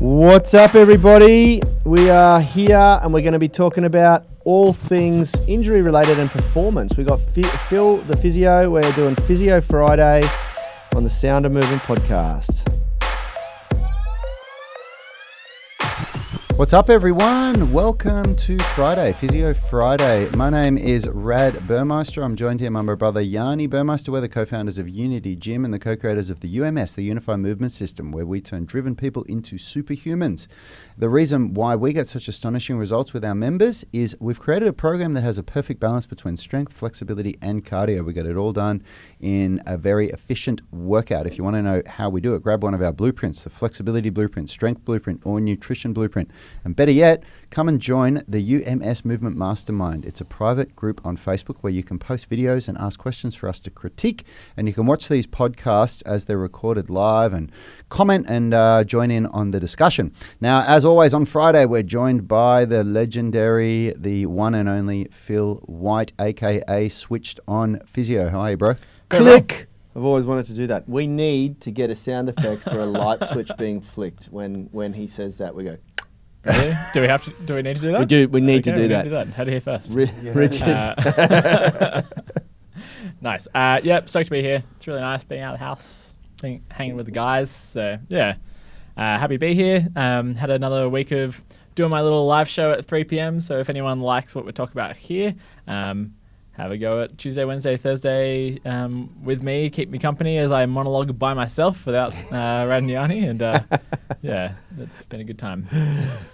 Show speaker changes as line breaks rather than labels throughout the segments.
What's up, everybody? We are here and we're going to be talking about all things injury related and performance. We got Phil, the physio. We're doing Physio Friday on the Sound of Movement podcast.
What's up, everyone? Welcome to Friday, Physio Friday. My name is Rad Burmeister. I'm joined here by my brother Yani Burmeister. We're the co-founders of Unity Gym and the co-creators of the UMS, the Unified Movement System, where we turn driven people into superhumans. The reason why we get such astonishing results with our members is we've created a program that has a perfect balance between strength, flexibility, and cardio. We get it all done in a very efficient workout. If you want to know how we do it, grab one of our blueprints, the flexibility blueprint, strength blueprint, or nutrition blueprint. And better yet, come and join the UMS Movement Mastermind. It's a private group on Facebook where you can post videos and ask questions for us to critique. And you can watch these podcasts as they're recorded live and comment and join in on the discussion. Now, as always, on Friday, we're joined by the legendary, the one and only Phil White, a.k.a. Switched On Physio. How are you, bro?
Click! I've always wanted to do that. We need to get a sound effect for a light switch being flicked. When he says that, we go...
Really? Do we need to do that?
We do. We need to do that.
Heard it here first.
Richard.
Nice. Yep, stoked to be here. It's really nice being out of the house, hanging with the guys. So, yeah. Happy to be here. Had another week of doing my little live show at 3 p.m. So if anyone likes what we talk about here, have a go at Tuesday, Wednesday, Thursday with me. Keep me company as I monologue by myself without Rad and Yani. And yeah, it's been a good time.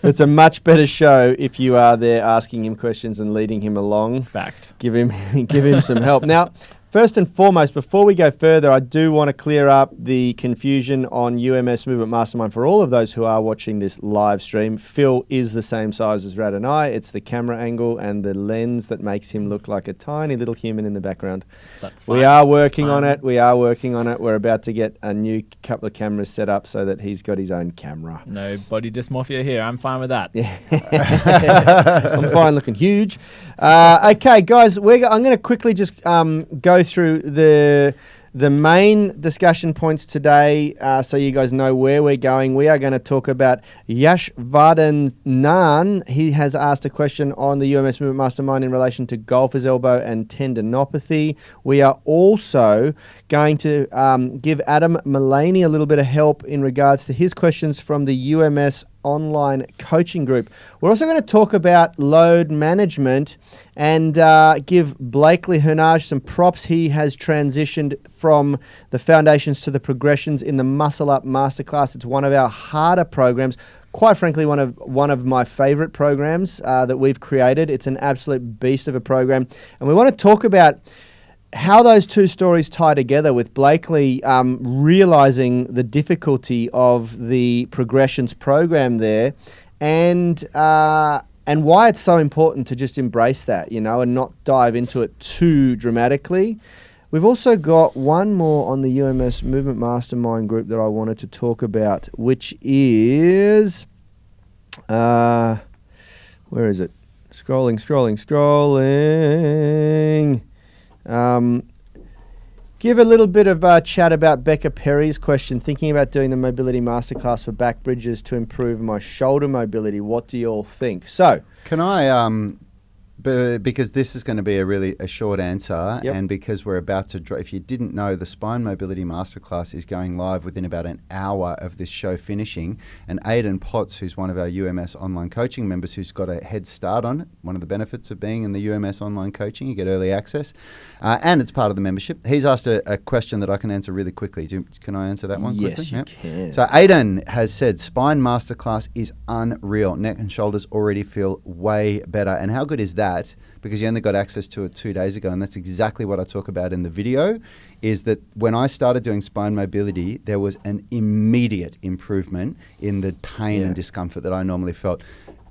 It's a much better show if you are there asking him questions and leading him along.
Fact.
Give him some help. Now, first and foremost, before we go further, I do want to clear up the confusion on UMS Movement Mastermind for all of those who are watching this live stream. Phil is the same size as Rad and I. It's the camera angle and the lens that makes him look like a tiny little human in the background.
That's fine.
We are working on it. We're about to get a new couple of cameras set up so that he's got his own camera.
No body dysmorphia here. I'm fine with that.
Yeah. I'm fine looking huge. Okay, guys, I'm going to quickly just go through the main discussion points today so you guys know where we're going. We are going to talk about Yashvardhan. He has asked a question on the UMS Movement Mastermind in relation to golfer's elbow and tendinopathy. We are also going to give Adam Mullaney a little bit of help in regards to his questions from the UMS online coaching group. We're also going to talk about load management and give Blakely Hernage some props. He has transitioned from the foundations to the progressions in the Muscle Up Masterclass. It's one of our harder programs. Quite frankly, one of my favorite programs that we've created. It's an absolute beast of a program. And we want to talk about how those two stories tie together, with Blakely realizing the difficulty of the progressions program there, and why it's so important to just embrace that, and not dive into it too dramatically. We've also got one more on the UMS Movement Mastermind Group that I wanted to talk about, which is, where is it? Scrolling. Give a little bit of chat about Becca Perry's question, thinking about doing the mobility masterclass for back bridges to improve my shoulder mobility. What do you all think? So,
Can I, because this is going to be a short answer,
Yep.
and because we're about to, if you didn't know, the Spine Mobility Masterclass is going live within about an hour of this show finishing, and Aidan Potts, who's one of our UMS online coaching members, who's got a head start on it, one of the benefits of being in the UMS online coaching, you get early access, and it's part of the membership. He's asked a question that I can answer really quickly. Can I answer that one quickly?
Yes, you can.
So Aidan has said, Spine Masterclass is unreal. Neck and shoulders already feel way better. And how good is that? Because you only got access to it 2 days ago, and that's exactly what I talk about in the video, is that when I started doing spine mobility, there was an immediate improvement in the pain and discomfort that I normally felt.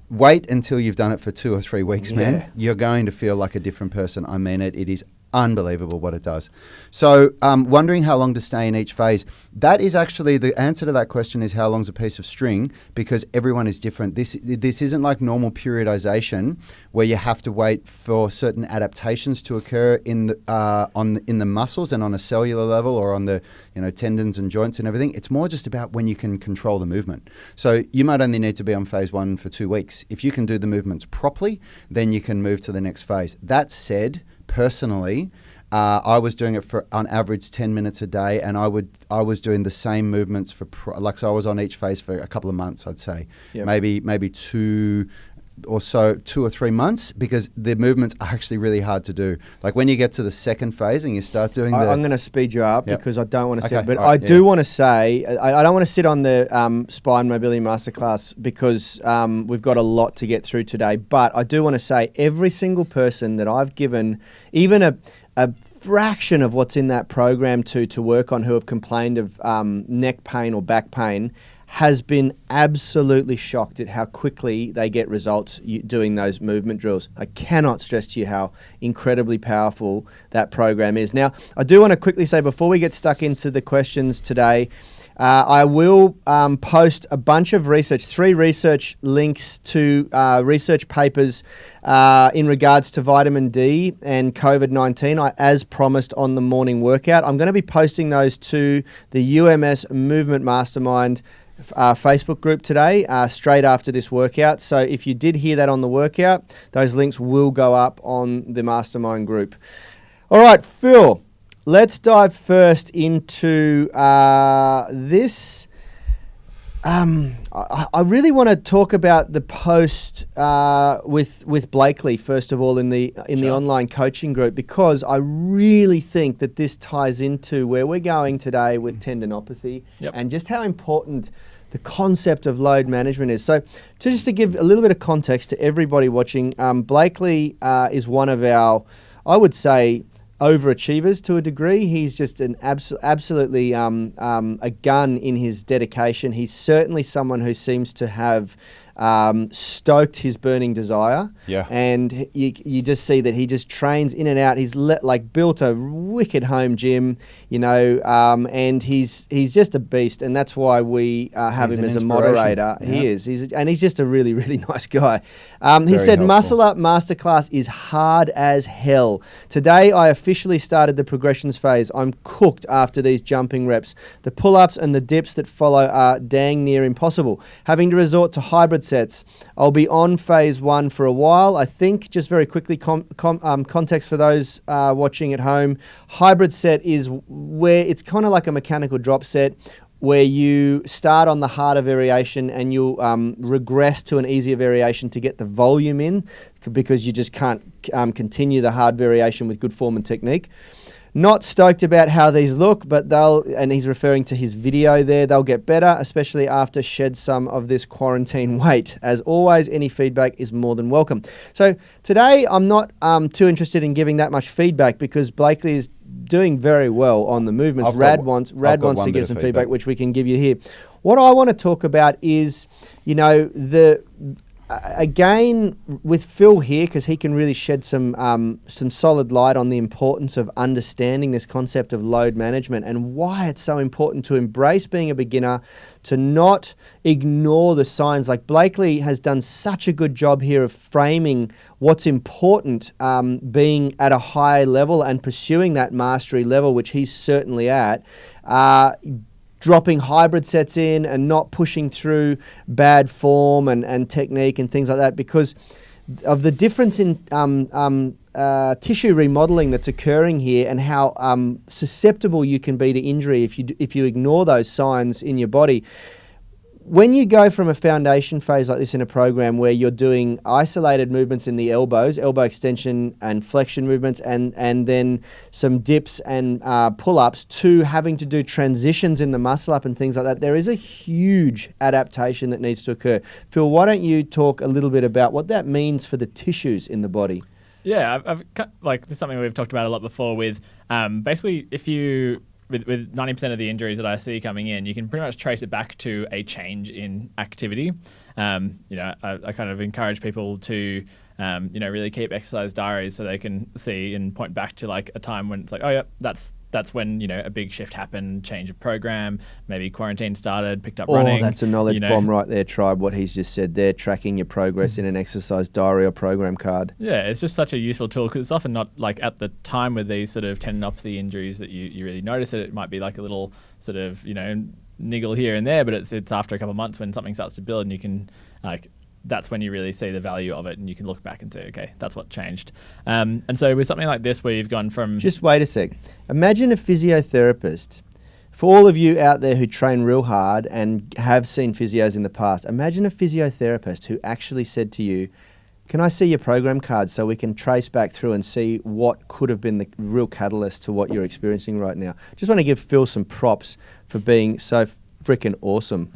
Wait until you've done it for 2 or 3 weeks, man. You're going to feel like a different person. I mean it. It is unbelievable what it does. So wondering how long to stay in each phase. That is actually the answer to that question is how long's a piece of string, because everyone is different. This isn't like normal periodization where you have to wait for certain adaptations to occur in the muscles and on a cellular level or on the tendons and joints and everything. It's more just about when you can control the movement. So you might only need to be on phase 1 for 2 weeks. If you can do the movements properly, then you can move to the next phase. That said, personally, I was doing it for on average 10 minutes a day, and I was doing the same movements so I was on each phase for a couple of months, I'd say. Yep. Maybe 2 or 3 months, because the movements are actually really hard to do. Like when you get to the second phase and you start doing
I'm going to speed you up because I don't want to sit, but
right,
I do want to say, I don't want to sit on the Spine Mobility Masterclass because we've got a lot to get through today, but I do want to say every single person that I've given even a fraction of what's in that program to work on who have complained of neck pain or back pain has been absolutely shocked at how quickly they get results doing those movement drills. I cannot stress to you how incredibly powerful that program is. Now, I do want to quickly say before we get stuck into the questions today, I will post a bunch of research, 3 research links to research papers in regards to vitamin D and COVID-19, as promised on the morning workout. I'm going to be posting those to the UMS Movement Mastermind Facebook group today, straight after this workout. So if you did hear that on the workout, those links will go up on the mastermind group. All right, Phil, let's dive first into this. I really want to talk about the post with Blakely first of all in the online coaching group, because I really think that this ties into where we're going today with tendinopathy and just how important the concept of load management is. So just to give a little bit of context to everybody watching, Blakely is one of our, I would say, overachievers to a degree. He's just an absolutely a gun in his dedication. He's certainly someone who seems to have stoked his burning desire. Yeah. And you just see that he just trains in and out. He's built a wicked home gym, and he's just a beast. And that's why we have him as a moderator. Yeah. He is. He's just a really, really nice guy. He said, helpful. Muscle Up Masterclass is hard as hell. Today, I officially started the progressions phase. I'm cooked after these jumping reps. The pull-ups and the dips that follow are dang near impossible. Having to resort to hybrid sets. I'll be on phase 1 for a while. I think, just very quickly, context for those watching at home, hybrid set is where it's kind of like a mechanical drop set where you start on the harder variation and you'll regress to an easier variation to get the volume in, because you just can't continue the hard variation with good form and technique. Not stoked about how these look, but and he's referring to his video there, they'll get better, especially after shed some of this quarantine weight. As always, any feedback is more than welcome. So today, I'm not too interested in giving that much feedback because Blakely is doing very well on the movements. Rad wants to give some feedback, which we can give you here. What I want to talk about is, again, with Phil here, because he can really shed some solid light on the importance of understanding this concept of load management and why it's so important to embrace being a beginner, to not ignore the signs. Like Blakely has done such a good job here of framing what's important, being at a high level and pursuing that mastery level, which he's certainly at. Dropping hybrid sets in and not pushing through bad form and technique and things like that, because of the difference in tissue remodeling that's occurring here and how susceptible you can be to injury if you ignore those signs in your body. When you go from a foundation phase like this in a program where you're doing isolated movements in the elbows, elbow extension and flexion movements, and then some dips and pull-ups, to having to do transitions in the muscle up and things like that, there is a huge adaptation that needs to occur. Phil, why don't you talk a little bit about what that means for the tissues in the body?
Yeah, this is something we've talked about a lot before with basically if you... With 90% of the injuries that I see coming in, you can pretty much trace it back to a change in activity. I kind of encourage people to really keep exercise diaries so they can see and point back to like a time when it's like, oh yeah, that's when, a big shift happened, change of program, maybe quarantine started, picked up running.
Oh, that's a knowledge bomb right there, Tribe, what he's just said there, tracking your progress in an exercise diary or program card.
Yeah, it's just such a useful tool because it's often not like at the time with these sort of tendinopathy injuries that you really notice it. It might be like a little sort of, niggle here and there, but it's after a couple of months when something starts to build and you can that's when you really see the value of it and you can look back and say, okay, that's what changed. And so with something like this where you've gone from...
Just wait a sec. Imagine a physiotherapist. For all of you out there who train real hard and have seen physios in the past, imagine a physiotherapist who actually said to you, can I see your program card so we can trace back through and see what could have been the real catalyst to what you're experiencing right now? Just want to give Phil some props for being so freaking awesome.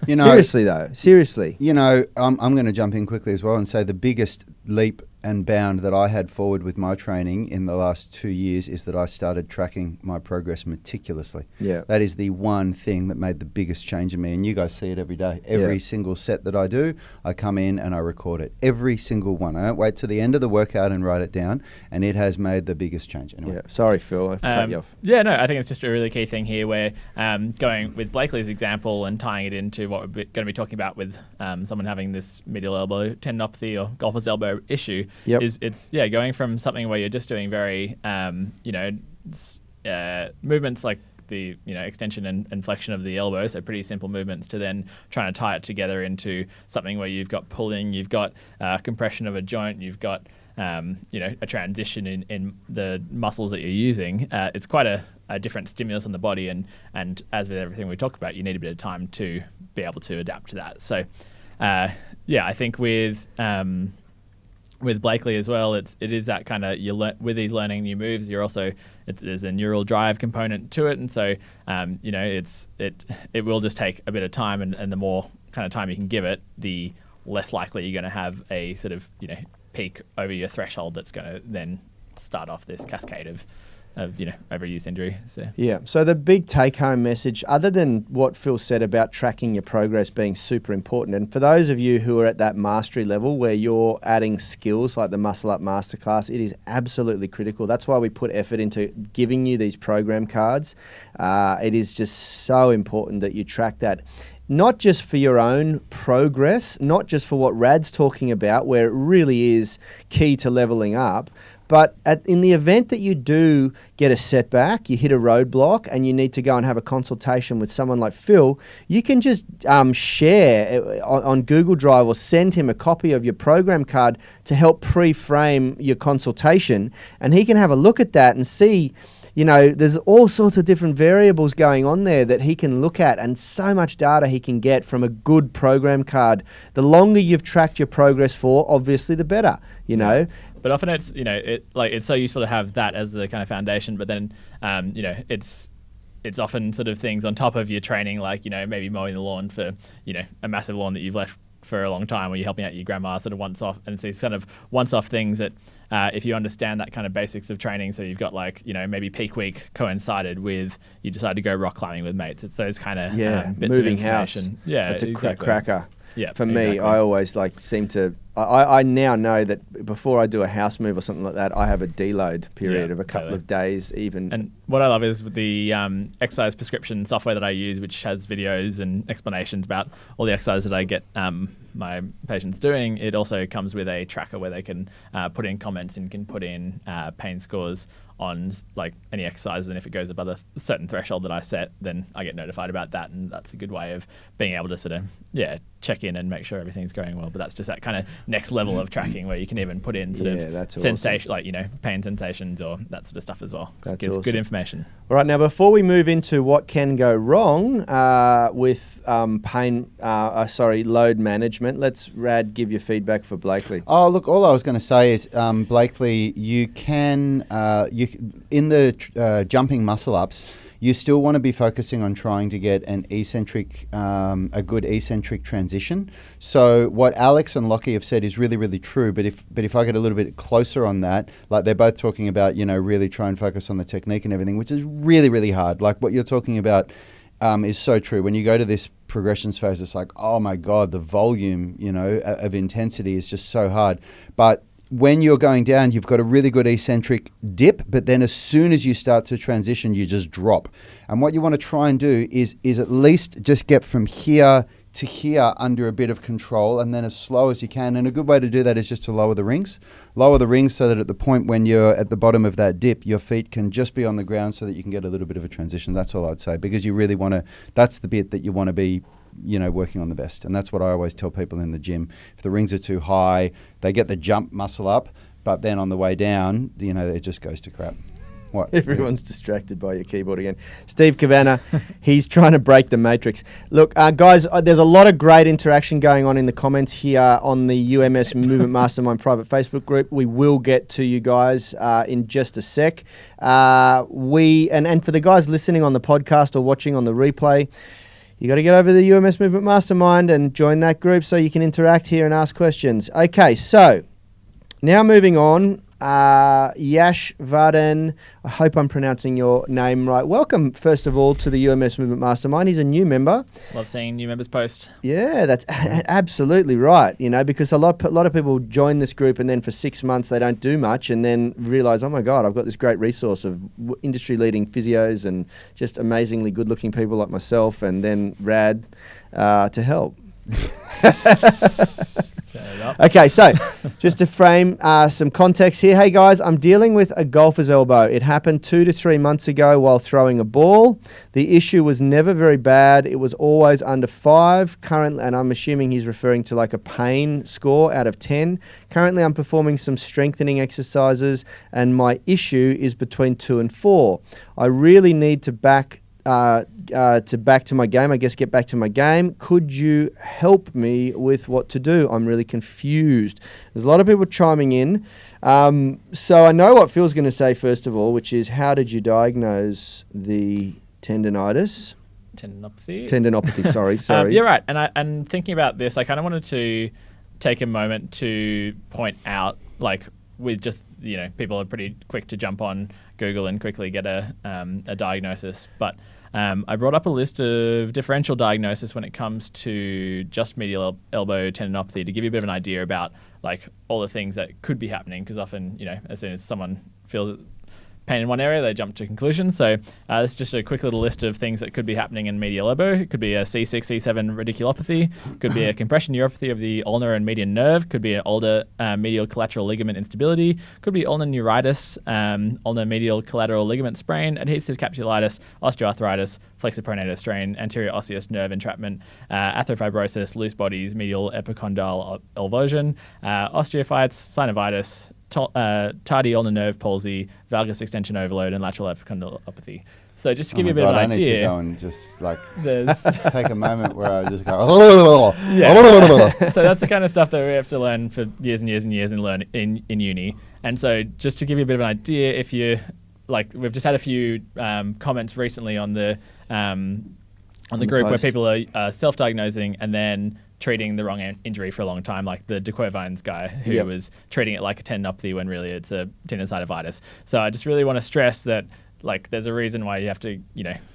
Seriously though, seriously.
I'm going to jump in quickly as well and say the biggest leap and bound that I had forward with my training in the last 2 years is that I started tracking my progress meticulously.
Yeah.
That is the one thing that made the biggest change in me, and you guys see it every day. Every single set that I do, I come in and I record it. Every single one. I don't wait to the end of the workout and write it down, and it has made the biggest change. Anyway.
Yeah. Sorry, Phil, I've cut you off.
Yeah, no, I think it's just a really key thing here where going with Blakely's example and tying it into what we're going to be talking about with someone having this medial elbow tendinopathy or golfer's elbow issue.
Yep.
It's going from something where you're just doing very movements like the extension and flexion of the elbow, so pretty simple movements, to then trying to tie it together into something where you've got pulling, you've got compression of a joint, you've got a transition in the muscles that you're using. It's quite a different stimulus on the body, and as with everything we talk about, you need a bit of time to be able to adapt to that. So I think with Blakely as well, it is that kind of with these learning new moves. You're also there's a neural drive component to it, and so it will just take a bit of time, and the more kind of time you can give it, the less likely you're going to have a sort of peak over your threshold that's going to then start off this cascade of overuse injury.
So the big take-home message, other than what Phil said about tracking your progress being super important, and for those of you who are at that mastery level where you're adding skills like the Muscle Up Masterclass, it is absolutely critical. That's why we put effort into giving you these program cards. It is just so important that you track that. Not just for your own progress, not just for what Rad's talking about, where it really is key to leveling up, but in the event that you do get a setback, you hit a roadblock, and you need to go and have a consultation with someone like Phil, you can just share on Google Drive or send him a copy of your program card to help pre-frame your consultation, and he can have a look at that and see. There's all sorts of different variables going on there that he can look at, and so much data he can get from a good program card. The longer you've tracked your progress for, obviously, the better,
But often it's, it's so useful to have that as the kind of foundation, but then, it's often sort of things on top of your training, like, maybe mowing the lawn for, a massive lawn that you've left for a long time, or you're helping out your grandma sort of once off. And it's these kind of once-off things that if you understand that kind of basics of training, so you've got maybe peak week coincided with you decide to go rock climbing with mates. It's those kind of bits
moving
of information.
House.
Yeah,
it's a
exactly.
cracker.
Yeah,
for me, I always seem to. I now know that before I do a house move or something like that, I have a deload period of a couple of days even.
And what I love is with the exercise prescription software that I use, which has videos and explanations about all the exercises that I get my patients doing. It also comes with a tracker where they can put in comments and can put in pain scores on any exercises, and if it goes above a certain threshold that I set, then I get notified about that, and that's a good way of being able to sort of check in and make sure everything's going well. But that's just that kind of next level of tracking where you can even put in sort of sensation, pain sensations or that sort of stuff as well.
That's
gives good information.
All right, now before we move into what can go wrong with load management, let's Rad give your feedback for Blakely.
Oh, look, all I was going to say is Blakely, you can in the jumping muscle ups, you still want to be focusing on trying to get a good eccentric transition. So what Alex and Lockie have said is really, really true. But if I get a little bit closer on that, like they're both talking about, really try and focus on the technique and everything, which is really, really hard. Like what you're talking about is so true. When you go to this progressions phase, it's like, oh my God, the volume, of intensity is just so hard. But when you're going down, you've got a really good eccentric dip, but then as soon as you start to transition, you just drop. And what you want to try and do is at least just get from here to here under a bit of control, and then as slow as you can. And a good way to do that is just to lower the rings. Lower the rings so that at the point when you're at the bottom of that dip, your feet can just be on the ground so that you can get a little bit of a transition. That's all I'd say, because you really want to, that's the bit that you want to be working on the best. And that's what I always tell people in the gym. If the rings are too high, they get the jump muscle up, but then on the way down, it just goes to crap. What?
Everyone's distracted by your keyboard again. Steve Cavanna, he's trying to break the matrix. Look, guys, there's a lot of great interaction going on in the comments here on the UMS Movement Mastermind private Facebook group. We will get to you guys in just a sec. And for the guys listening on the podcast or watching on the replay, you got to get over to the UMS Movement Mastermind and join that group so you can interact here and ask questions. Okay, so now moving on. Yash Varden, I hope I'm pronouncing your name right. Welcome, first of all, to the UMS Movement Mastermind. He's a new member.
Love seeing new members post.
Yeah, that's absolutely right. Because a lot of people join this group and then for 6 months they don't do much and then realize, oh my God, I've got this great resource of industry-leading physios and just amazingly good-looking people like myself, and then Rad to help. Okay, so just to frame some context here. Hey guys, I'm dealing with a golfer's elbow. It happened 2 to 3 months ago while throwing a ball. The issue was never very bad. It was always under 5 currently, and I'm assuming he's referring to like a pain score out of 10. Currently, I'm performing some strengthening exercises, and my issue is between 2 and 4. I really need to back to my game, get back to my game. Could you help me with what to do? I'm really confused. There's a lot of people chiming in. So I know what Phil's going to say first of all, which is, how did you diagnose the tendonitis? Tendinopathy, sorry.
You're right. And thinking about this, I kind of wanted to take a moment to point out, with just, people are pretty quick to jump on Google and quickly get a diagnosis. But I brought up a list of differential diagnosis when it comes to just medial elbow tendinopathy to give you a bit of an idea about all the things that could be happening, because often, as soon as someone feels pain in one area, they jump to conclusions. So this is just a quick little list of things that could be happening in medial elbow. It could be a C6, C7 radiculopathy, could be a compression neuropathy of the ulnar and median nerve, could be an ulnar medial collateral ligament instability, could be ulnar neuritis, ulnar medial collateral ligament sprain, adhesive capsulitis, osteoarthritis, flexor pronator strain, anterior osseous nerve entrapment, atherofibrosis, loose bodies, medial epicondyle avulsion, osteophytes, synovitis, tardy ulnar nerve palsy, valgus extension overload, and lateral epicondylopathy. So just to give you a bit of an idea.
I need to go and just take a moment where I just go.
So that's the kind of stuff that we have to learn for years and years and years and learn in uni. And so just to give you a bit of an idea, if you we've just had a few comments recently on the group where people are self-diagnosing and then treating the wrong injury for a long time, like the De Quervain's guy who was treating it like a tendinopathy when really it's a tendinocytovitis. So I just really want to stress that there's a reason why you have to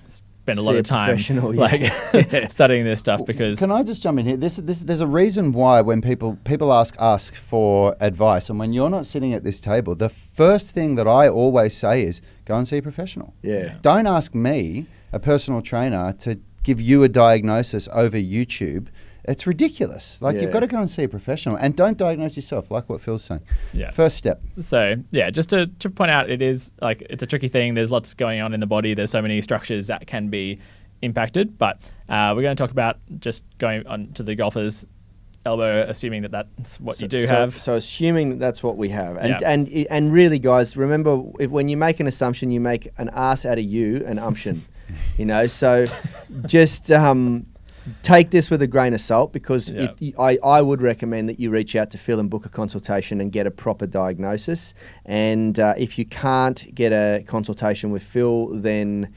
spend a lot of time studying this stuff, because
can I just jump in here? There's a reason why when people ask for advice, and when you're not sitting at this table, the first thing that I always say is go and see a professional.
Yeah.
Don't ask me, a personal trainer, to give you a diagnosis over YouTube. It's ridiculous. You've got to go and see a professional, and don't diagnose yourself, like what Phil's saying.
Yeah.
First step.
So, just to point out, it is it's a tricky thing. There's lots going on in the body. There's so many structures that can be impacted, but we're going to talk about just going on to the golfer's elbow, assuming that that's what you do have.
So assuming that that's what we have. And really, guys, remember, when you make an assumption, you make an ass out of you, an umption. So just take this with a grain of salt, because I would recommend that you reach out to Phil and book a consultation and get a proper diagnosis. And if you can't get a consultation with Phil, then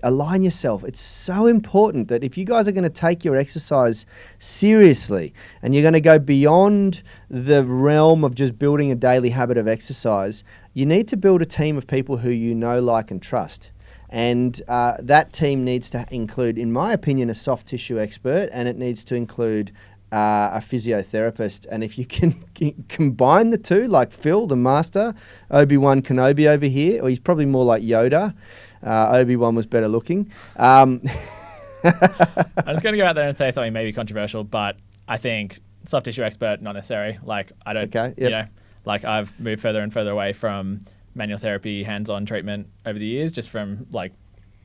align yourself. It's so important that if you guys are going to take your exercise seriously and you're going to go beyond the realm of just building a daily habit of exercise, you need to build a team of people who you know, like, and trust. And that team needs to include, in my opinion, a soft tissue expert, and it needs to include a physiotherapist. And if you can combine the two, like Phil, the master, Obi-Wan Kenobi over here, or he's probably more like Yoda. Obi-Wan was better looking.
I'm just going to go out there and say something maybe controversial, but I think soft tissue expert, not necessary. Like, I don't, you know, like I've moved further and further away from manual therapy, hands-on treatment over the years, just from like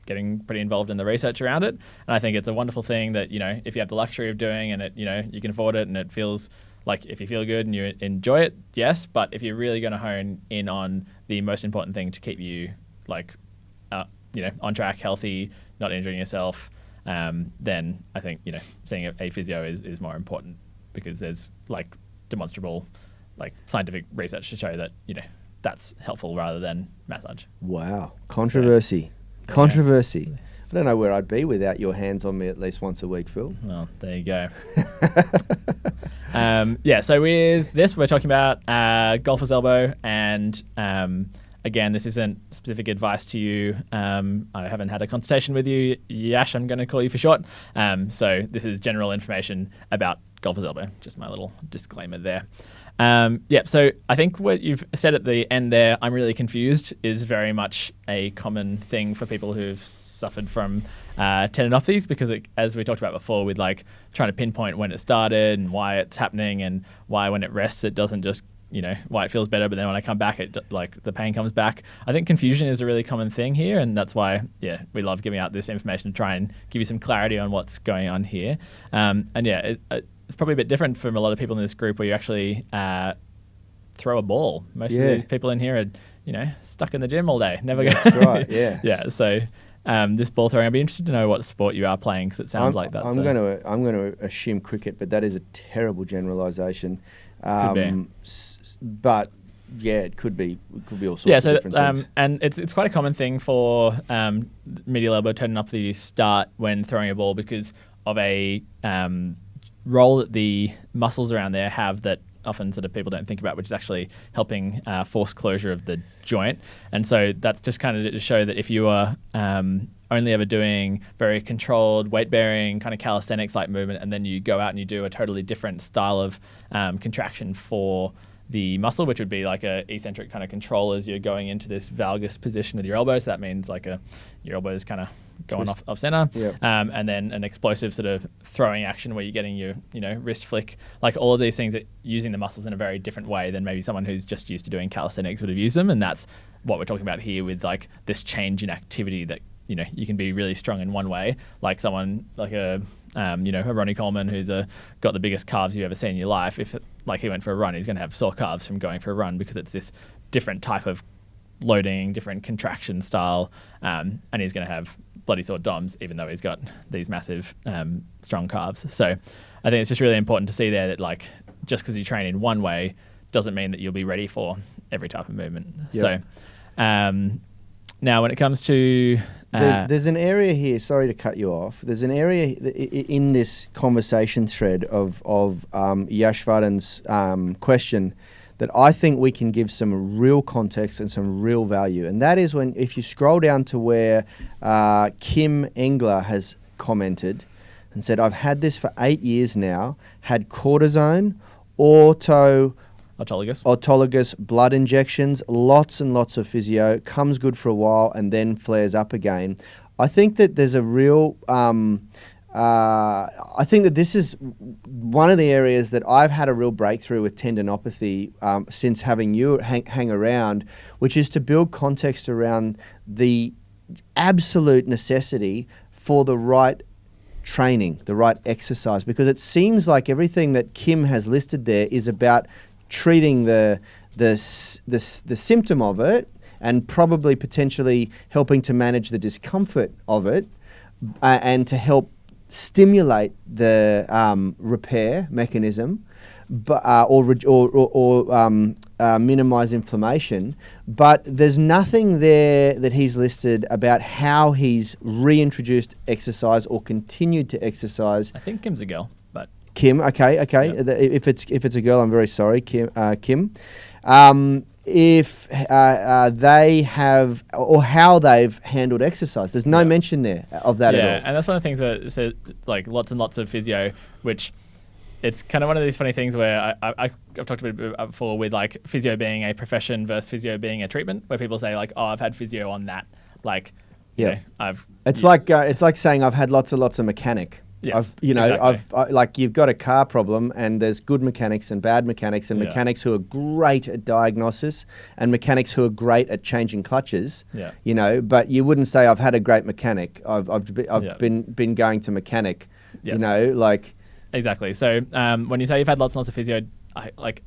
getting pretty involved in the research around it. And I think it's a wonderful thing that, you know, if you have the luxury of doing and it, you know, you can afford it and it feels like if you feel good and you enjoy it, yes. But if you're really going to hone in on the most important thing to keep you like, you know, on track, healthy, not injuring yourself, then I think, you know, seeing a physio is more important because there's like demonstrable, like scientific research to show that, you know, that's helpful rather than massage.
Wow. Controversy. So, controversy. Yeah. I don't know where I'd be without your hands on me at least once a week, Phil.
Well, there you go. Yeah, so with this, we're talking about golfer's elbow. And again, this isn't specific advice to you. I haven't had a consultation with you. Yash, I'm going to call you for short. So this is general information about golfer's elbow. Just my little disclaimer there. So I think what you've said at the end there, I'm really confused, is very much a common thing for people who've suffered from tendinopathies, because as we talked about before, with like trying to pinpoint when it started and why it's happening and why when it rests it doesn't just, you know, why it feels better, but then when I come back it like the pain comes back. I think confusion is a really common thing here, and that's why we love giving out this information to try and give you some clarity on what's going on here. It's probably a bit different from a lot of people in this group where you actually throw a ball. Most of these people in here are, you know, stuck in the gym all day. Never go.
That's right. Yeah.
Yeah. So this ball throwing, I'd be interested to know what sport you are playing, because it sounds like that's.
I'm going to assume cricket, but that is a terrible generalisation.
Could be.
But yeah, it could be all sorts of different things.
And it's quite a common thing for medial elbow tendinopathy to start when throwing a ball because of a role that the muscles around there have that often sort of people don't think about, which is actually helping force closure of the joint. And so that's just kind of to show that if you are only ever doing very controlled weight-bearing kind of calisthenics-like movement, and then you go out and you do a totally different style of contraction for the muscle, which would be like a eccentric kind of control as you're going into this valgus position with your elbow. So that means like your elbow is kind of going off center.
Yep.
And then an explosive sort of throwing action where you're getting your, you know, wrist flick, like all of these things that using the muscles in a very different way than maybe someone who's just used to doing calisthenics would have used them. And that's what we're talking about here with like this change in activity that, you know, you can be really strong in one way, like someone like a Ronnie Coleman who's got the biggest calves you've ever seen in your life. If like he went for a run, he's going to have sore calves from going for a run because it's this different type of loading, different contraction style, and he's going to have bloody sore DOMs even though he's got these massive strong calves. So I think it's just really important to see there that like just because you train in one way doesn't mean that you'll be ready for every type of movement. Yep. So now when it comes to
there's an area here, sorry to cut you off, there's an area in this conversation thread of Yashvardhan's question that I think we can give some real context and some real value. And that is when, if you scroll down to where Kim Engler has commented and said, I've had this for 8 years now, had cortisone, autologous blood injections, lots and lots of physio, comes good for a while and then flares up again. I think that there's a real... I think that this is one of the areas that I've had a real breakthrough with tendinopathy since having you hang around, which is to build context around the absolute necessity for the right training, the right exercise, because it seems like everything that Kim has listed there is about treating the symptom of it and probably potentially helping to manage the discomfort of it and to help stimulate the repair mechanism, or minimize inflammation. But there's nothing there that he's listed about how he's reintroduced exercise or continued to exercise.
I think Kim's a girl, but Yep.
If it's a girl, I'm very sorry, Kim. if they have or how they've handled exercise. There's no mention there of that at all.
Yeah, and that's one of the things where so, like lots and lots of physio, which it's kind of one of these funny things where I've talked a bit before with like physio being a profession versus physio being a treatment, where people say like, oh, I've had physio on that, like, you know,
it's like saying I've had lots of mechanic.
Yes,
exactly. Like you've got a car problem and there's good mechanics and bad mechanics and mechanics who are great at diagnosis and mechanics who are great at changing clutches.
Yeah.
You know, but you wouldn't say I've had a great mechanic. I've been going to mechanic.
Yes.
You know, like
exactly. So when you say you've had lots and lots of physio,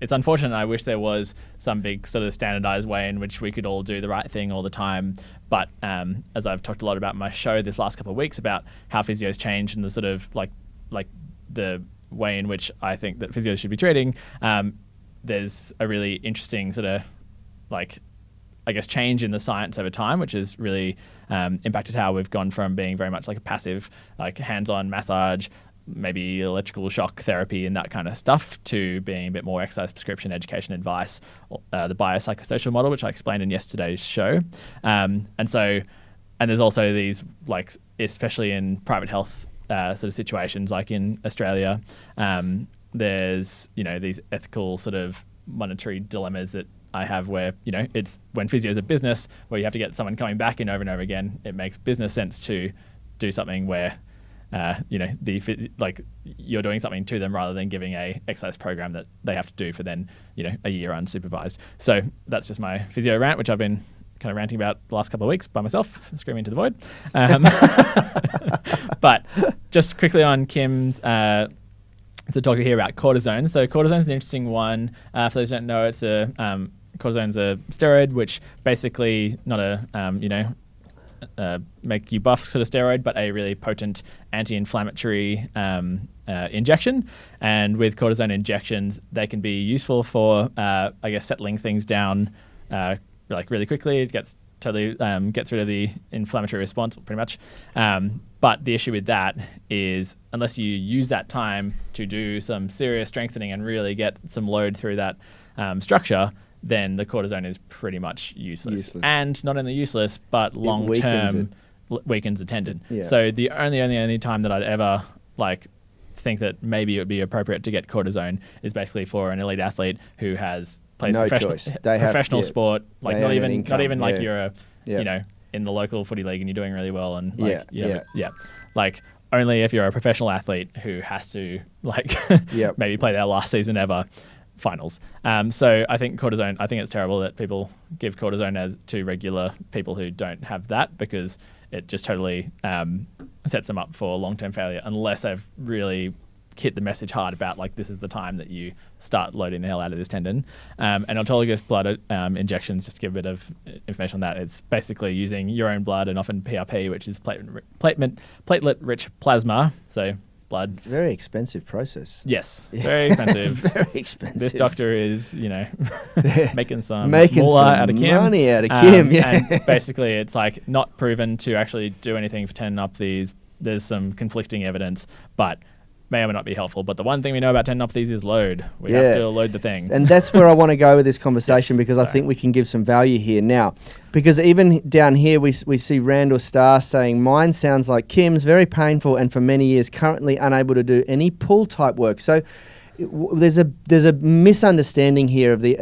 it's unfortunate. I wish there was some big sort of standardized way in which we could all do the right thing all the time. But as I've talked a lot about my show this last couple of weeks about how physio's changed and the sort of like the way in which I think that physios should be treating, there's a really interesting sort of like, I guess, change in the science over time, which has really impacted how we've gone from being very much like a passive, like hands-on massage, maybe electrical shock therapy and that kind of stuff, to being a bit more exercise prescription, education, advice, the biopsychosocial model, which I explained in yesterday's show. And there's also these, like, especially in private health sort of situations, like in Australia, there's, you know, these ethical sort of monetary dilemmas that I have where, you know, it's when physio is a business where you have to get someone coming back in over and over again, it makes business sense to do something where you know, like you're doing something to them rather than giving a exercise program that they have to do for then, you know, a year unsupervised. So that's just my physio rant, which I've been kind of ranting about the last couple of weeks by myself, screaming to the void. But just quickly on Kim's to talk here about cortisone. So cortisone is an interesting one. For those who don't know, it's cortisone's a steroid, which basically not a you know, make you buff sort of steroid, but a really potent anti-inflammatory injection. And with cortisone injections, they can be useful for, I guess, settling things down like really quickly. It gets rid of the inflammatory response pretty much. But the issue with that is unless you use that time to do some serious strengthening and really get some load through that structure, then the cortisone is pretty much useless. And not only useless, but long term weakens the tendon. Yeah. So the only time that I'd ever like think that maybe it would be appropriate to get cortisone is basically for an elite athlete who has played professional sport, like not even like you're a you know, in the local footy league and you're doing really well and like like only if you're a professional athlete who has to like maybe play their last season ever. Finals. So I think cortisone, I think it's terrible that people give cortisone to regular people who don't have that, because it just totally sets them up for long-term failure unless they've really hit the message hard about like, this is the time that you start loading the hell out of this tendon. And autologous blood injections, just to give a bit of information on that, it's basically using your own blood and often PRP, which is platelet-rich plasma. So blood.
Very expensive process.
Yes, very expensive.
Very expensive.
This doctor is, you know, making some out of Kim.
Money out of Kim,
And basically it's like not proven to actually do anything for tendinopathies. There's some conflicting evidence, but may or may not be helpful. But the one thing we know about tendinopathies is load. We have to load the thing.
And that's where I want to go with this conversation, because I think we can give some value here. Now, because even down here we see Randall Starr saying, mine sounds like Kim's, very painful and for many years currently unable to do any pull type work. So there's a misunderstanding here of the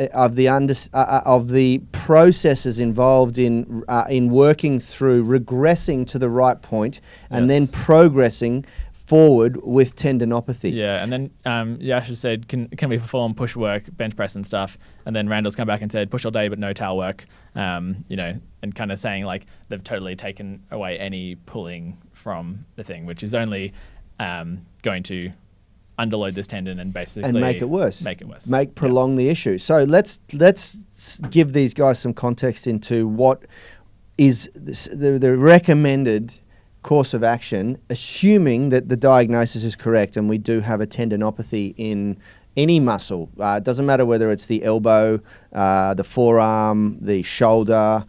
processes involved in working through regressing to the right point and then progressing forward with tendinopathy.
Yeah, and then Yash has said, can we perform push work, bench press and stuff? And then Randall's come back and said, push all day but no towel work. You know, and kind of saying like they've totally taken away any pulling from the thing, which is only going to underload this tendon and basically
make it worse. Prolong the issue. So let's give these guys some context into what is the recommended course of action, assuming that the diagnosis is correct and we do have a tendinopathy in any muscle. It doesn't matter whether it's the elbow, the forearm, the shoulder,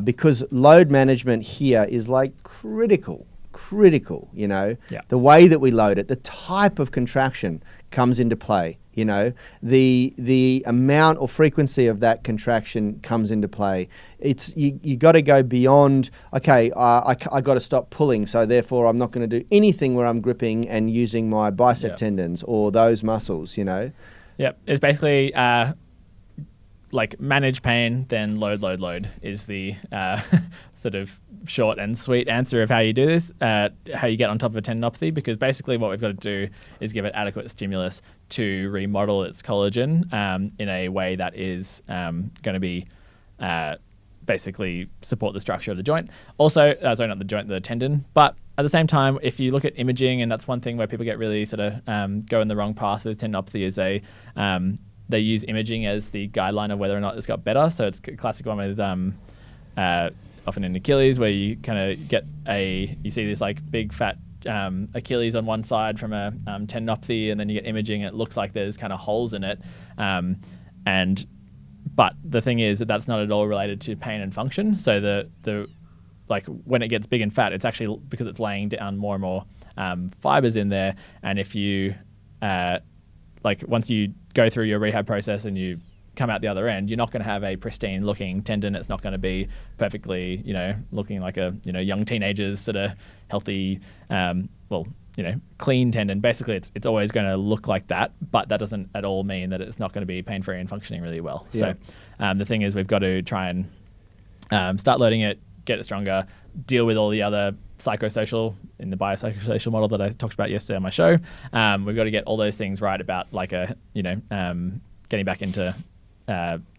because load management here is like critical, you know. The way that we load it, the type of contraction comes into play. You know, the amount or frequency of that contraction comes into play. It's you got to go beyond. Okay, I got to stop pulling, so therefore I'm not going to do anything where I'm gripping and using my bicep tendons or those muscles. You know.
Yep, it's basically like manage pain, then load is the sort of short and sweet answer of how you do this, how you get on top of a tendinopathy, because basically what we've got to do is give it adequate stimulus to remodel its collagen in a way that is going to be basically support the structure of the joint. Also, sorry, not the joint, the tendon. But at the same time, if you look at imaging, and that's one thing where people get really sort of go in the wrong path with tendinopathy, is they use imaging as the guideline of whether or not it's got better. So it's a classic one with often in Achilles, where you kind of get you see this like big fat Achilles on one side from a tendinopathy, and then you get imaging and it looks like there's kind of holes in it. But the thing is that that's not at all related to pain and function. So the like when it gets big and fat, it's actually because it's laying down more and more fibers in there. And if you like once you go through your rehab process and you come out the other end, you're not going to have a pristine looking tendon. It's not going to be perfectly, looking like a, young teenager's sort of healthy, clean tendon. Basically, it's always going to look like that, but that doesn't at all mean that it's not going to be pain-free and functioning really well. Yeah. So the thing is, we've got to try and start loading it, get it stronger, deal with all the other psychosocial in the biopsychosocial model that I talked about yesterday on my show. We've got to get all those things right about getting back into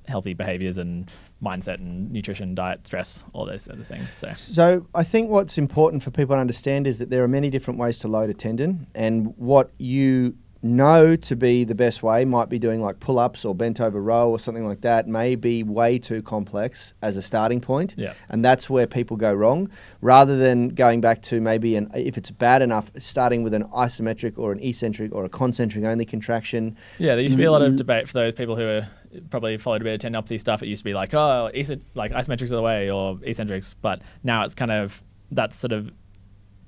healthy behaviors and mindset and nutrition, diet, stress, all those other things.
So I think what's important for people to understand is that there are many different ways to load a tendon, and what you know to be the best way might be doing like pull-ups or bent over row or something like that, may be way too complex as a starting point.
Yeah.
And that's where people go wrong, rather than going back to maybe if it's bad enough, starting with an isometric or an eccentric or a concentric only contraction.
Yeah, there used to be a lot of debate for those people who are probably followed a bit of tendinopathy stuff. It used to be like, isometrics are the way, or eccentrics, but now it's kind of, that's sort of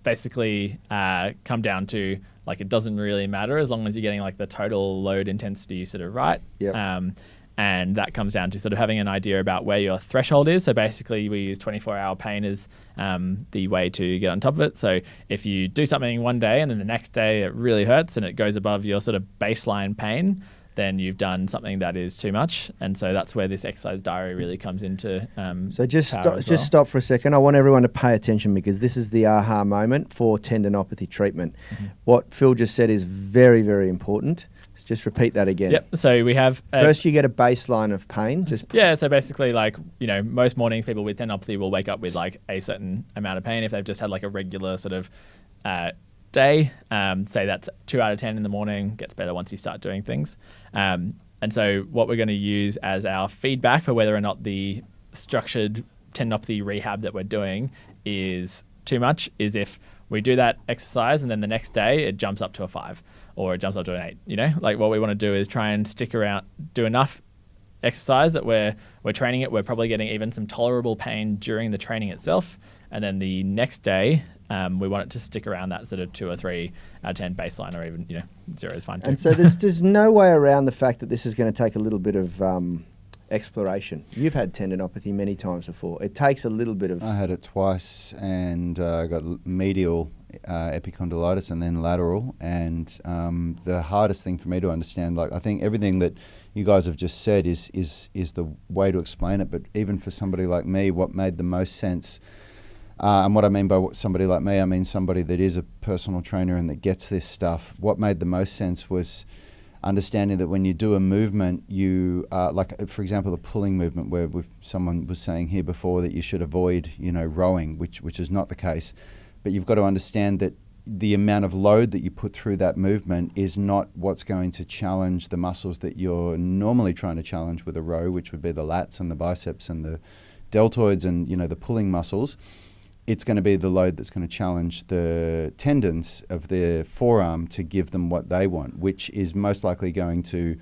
basically come down to like it doesn't really matter as long as you're getting like the total load intensity sort of right.
Yep.
And that comes down to sort of having an idea about where your threshold is. So basically we use 24-hour pain as the way to get on top of it. So if you do something one day and then the next day it really hurts and it goes above your sort of baseline pain, then you've done something that is too much. And so that's where this exercise diary really comes into
So just stop for a second. I want everyone to pay attention, because this is the aha moment for tendinopathy treatment. Mm-hmm. What Phil just said is very, very important. Just repeat that again.
Yep. So we have...
First, you get a baseline of pain.
So basically, like, most mornings people with tendinopathy will wake up with like a certain amount of pain if they've just had like a regular sort of day. Say that's 2 out of 10 in the morning, gets better once you start doing things. And so what we're going to use as our feedback for whether or not the structured tendinopathy rehab that we're doing is too much is if we do that exercise and then the next day it jumps up to a 5 or it jumps up to an 8. Like what we want to do is try and stick around, do enough exercise that we're training it. We're probably getting even some tolerable pain during the training itself. And then the next day, we want it to stick around that sort of 2 or 3 out of 10 baseline, or even 0 is fine too.
And so there's no way around the fact that this is going to take a little bit of exploration. You've had tendinopathy many times before. It takes a little bit of...
I had it twice, and I got medial epicondylitis and then lateral. And the hardest thing for me to understand, like I think everything that you guys have just said is the way to explain it. But even for somebody like me, what made the most sense... and what I mean by somebody like me, I mean somebody that is a personal trainer and that gets this stuff. What made the most sense was understanding that when you do a movement, you, like for example, the pulling movement, where someone was saying here before that you should avoid, rowing, which is not the case. But you've got to understand that the amount of load that you put through that movement is not what's going to challenge the muscles that you're normally trying to challenge with a row, which would be the lats and the biceps and the deltoids and, the pulling muscles. It's going to be the load that's going to challenge the tendons of the forearm to give them what they want, which is most likely going to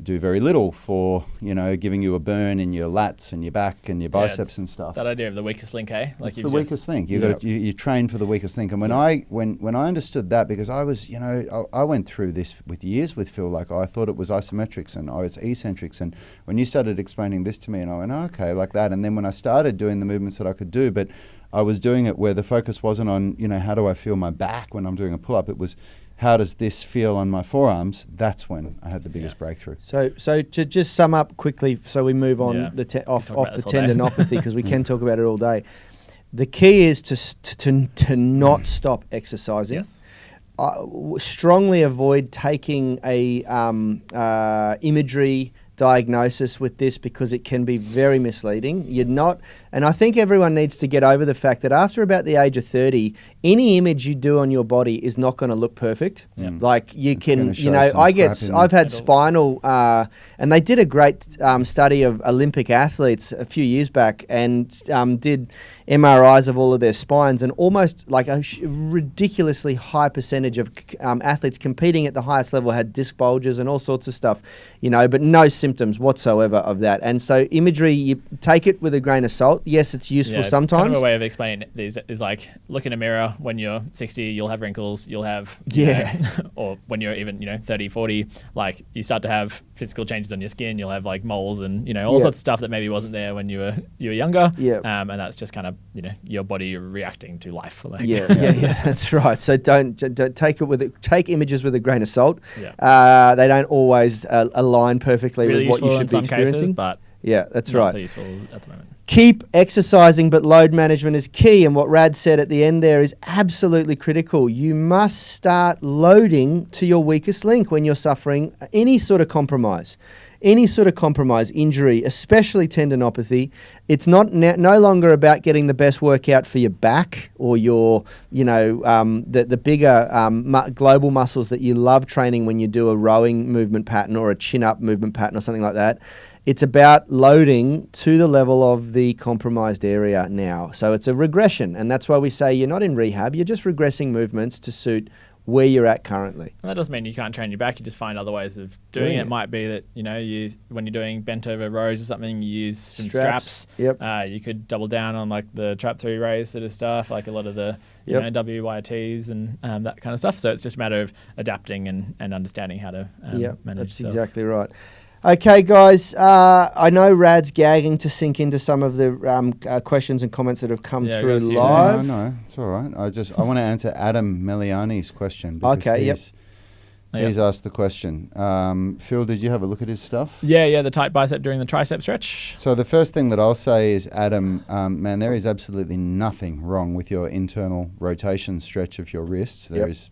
do very little for, giving you a burn in your lats and your back and your biceps and stuff.
That idea of the weakest link, eh?
Like it's the weakest link. You train for the weakest link. And when I understood that, because I was, I went through this with years with Phil, like I thought it was isometrics and I was eccentrics. And when you started explaining this to me, and I went, okay, like that. And then when I started doing the movements that I could do, but I was doing it where the focus wasn't on, how do I feel my back when I'm doing a pull-up? It was, how does this feel on my forearms? That's when I had the biggest breakthrough.
So to just sum up quickly, so we move on off the tendinopathy, because we can talk about it all day. The key is to not stop exercising.
Yes.
Strongly avoid taking a imagery diagnosis with this, because it can be very misleading. And I think everyone needs to get over the fact that after about the age of 30, any image you do on your body is not going to look perfect. Like I've had spinal, and they did a great study of Olympic athletes a few years back, and did MRIs of all of their spines, and almost like a ridiculously high percentage of athletes competing at the highest level had disc bulges and all sorts of stuff, but no symptoms whatsoever of that. And so imagery, you take it with a grain of salt. Yes, it's useful sometimes.
Kind of a way of explaining these is like, look in a mirror when you're 60, you'll have wrinkles, you'll have, or when you're even, 30, 40, like you start to have physical changes on your skin, you'll have like moles and, all sorts of stuff that maybe wasn't there when you were younger. And that's just kind of, your body reacting to life. Like.
That's right. So don't take images with a grain of salt. They don't always align perfectly
really
with what you should be experiencing.
Cases, but
that's right.
So useful at the moment.
Keep exercising, but load management is key. And what Rad said at the end there is absolutely critical. You must start loading to your weakest link when you're suffering any sort of compromise. Injury, especially tendinopathy. It's no longer about getting the best workout for your back or your, the bigger global muscles that you love training when you do a rowing movement pattern or a chin-up movement pattern or something like that. It's about loading to the level of the compromised area now. So it's a regression, and that's why we say you're not in rehab, you're just regressing movements to suit where you're at currently.
And that doesn't mean you can't train your back. You just find other ways of doing it. It might be that, when you're doing bent over rows or something, you use some straps. You could double down on like the trap 3 raise sort of stuff, like a lot of the WYTs and that kind of stuff. So it's just a matter of adapting and understanding how to manage
That's
yourself.
Exactly right. Okay, guys, I know Rad's gagging to sink into some of the questions and comments that have come through live.
No, it's all right. I want to answer Adam Meliani's question. Because he's asked the question. Phil, did you have a look at his stuff?
Yeah, the tight bicep during the tricep stretch.
So the first thing that I'll say is, Adam, man, there is absolutely nothing wrong with your internal rotation stretch of your wrists.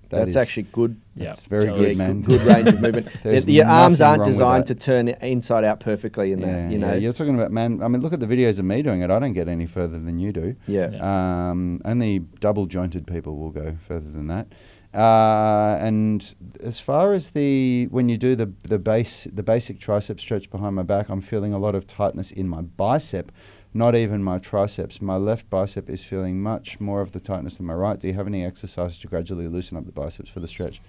That's actually good.
It's very good, man.
Good range of movement. Your arms aren't designed to turn inside out perfectly in that.
You're talking about, man, I mean, look at the videos of me doing it. I don't get any further than you do. Only double jointed people will go further than that. And as far as when you do the basic tricep stretch behind my back, I'm feeling a lot of tightness in my bicep, not even my triceps. My left bicep is feeling much more of the tightness than my right. Do you have any exercises to gradually loosen up the biceps for the stretch?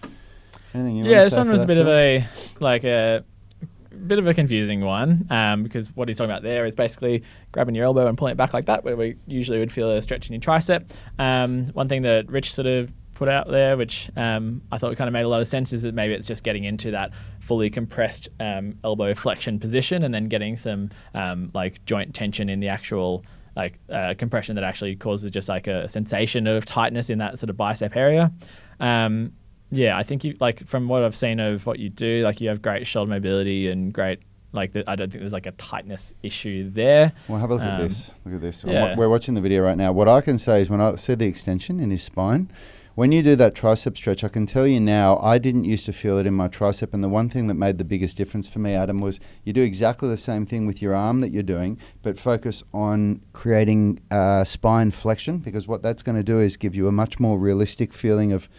Anything you want to say?
This one was a bit of a bit of a confusing one, because what he's talking about there is basically grabbing your elbow and pulling it back like that, where we usually would feel a stretch in your tricep. One thing that Rich sort of put out there, which I thought kind of made a lot of sense, is that maybe it's just getting into that fully compressed elbow flexion position and then getting some like joint tension in the actual compression that actually causes just like a sensation of tightness in that sort of bicep area. I think you, like, from what I've seen of what you do, like, you have great shoulder mobility and great, like, I don't think there's like a tightness issue there.
Well, have a look at this. Look at this. We're watching the video right now. What I can say is, when I see the extension in his spine, when you do that tricep stretch, I can tell you now, I didn't used to feel it in my tricep. And the one thing that made the biggest difference for me, Adam, was you do exactly the same thing with your arm that you're doing, but focus on creating spine flexion, because what that's going to do is give you a much more realistic feeling of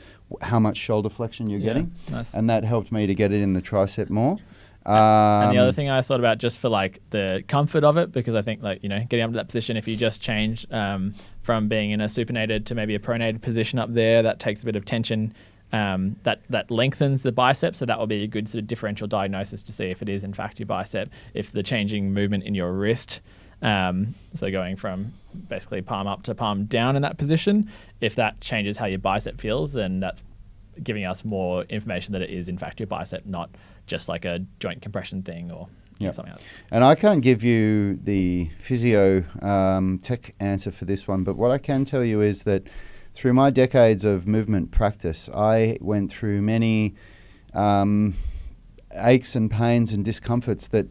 how much shoulder flexion you're getting.
Nice.
And that helped me to get it in the tricep more.
And the other thing I thought about, just for like the comfort of it, because I think, like, getting up to that position, if you just change from being in a supinated to maybe a pronated position up there, that takes a bit of tension that lengthens the bicep. So that will be a good sort of differential diagnosis to see if it is in fact your bicep. If the changing movement in your wrist, so going from basically palm up to palm down in that position, if that changes how your bicep feels, then that's giving us more information that it is in fact your bicep, not just like a joint compression thing or something else.
And I can't give you the physio tech answer for this one, but what I can tell you is that through my decades of movement practice, I went through many aches and pains and discomforts that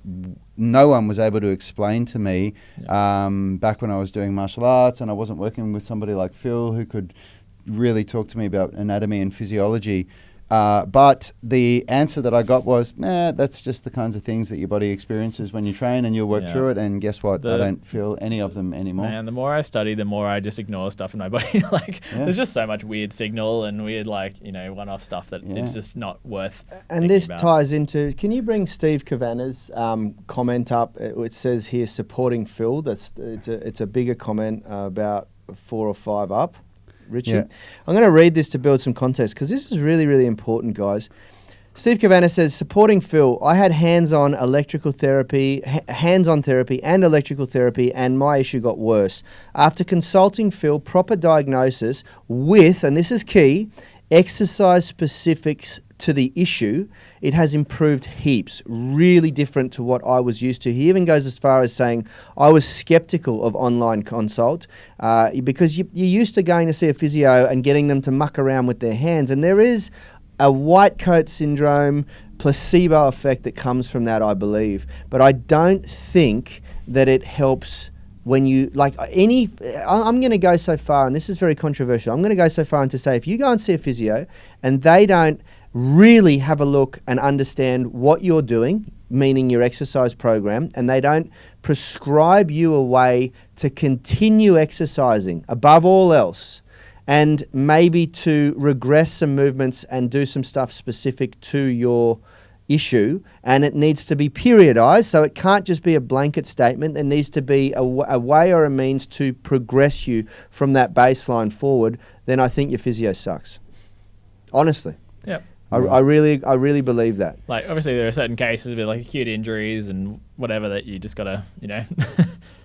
no one was able to explain to me back when I was doing martial arts, and I wasn't working with somebody like Phil who could really talk to me about anatomy and physiology. But the answer that I got was, that's just the kinds of things that your body experiences when you train, and you'll work through it. And guess what? I don't feel any of them anymore.
Man, the more I study, the more I just ignore stuff in my body. There's just so much weird signal and weird, one-off stuff that it's just not worth.
And this
about.
ties into, can you bring Steve Cavanagh's comment up? It says here, supporting Phil. It's a bigger comment, about 4 or 5 up. Richard. Yeah. I'm going to read this to build some context because this is really, really important, guys. Steve Cavanaugh says, supporting Phil, I had hands-on therapy and electrical therapy, and my issue got worse. After consulting Phil, proper diagnosis with, and this is key, exercise specifics to the issue, it has improved heaps, really different to what I was used to. He even goes as far as saying, I was skeptical of online consult because you're used to going to see a physio and getting them to muck around with their hands. And there is a white coat syndrome, placebo effect that comes from that, I believe. But I don't think that it helps when you, I'm going to go so far, and this is very controversial, I'm going to go so far and to say, if you go and see a physio and they don't really have a look and understand what you're doing, meaning your exercise program, and they don't prescribe you a way to continue exercising above all else, and maybe to regress some movements and do some stuff specific to your issue, and it needs to be periodized, so it can't just be a blanket statement. There needs to be a way or a means to progress you from that baseline forward. Then I think your physio sucks. Honestly.
Yep.
I really believe that.
Obviously there are certain cases with acute injuries and whatever that you just gotta,